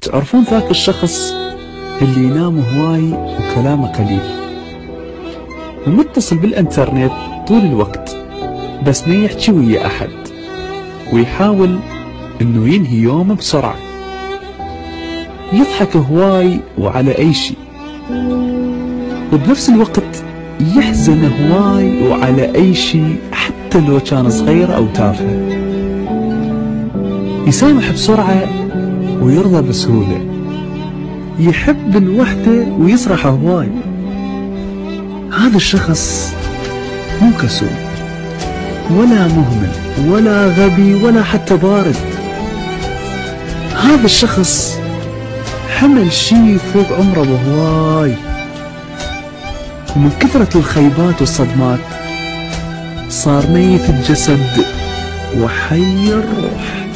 تعرفون ذاك الشخص اللي ينام هواي وكلامه قليل ومتصل بالانترنت طول الوقت بس ما يحكي ويا احد، ويحاول انه ينهي يومه بسرعة، يضحك هواي وعلى اي شيء، وبنفس الوقت يحزن هواي وعلى اي شيء حتى لو كان صغير او تافه، يسامح بسرعة ويرضى بسهولة، يحب الوحدة ويصرخ هواي. هذا الشخص مو كسول ولا مهمل ولا غبي ولا حتى بارد، هذا الشخص حمل شي فوق عمره بهواي، ومن كثرة الخيبات والصدمات صار ميت الجسد وحي الروح.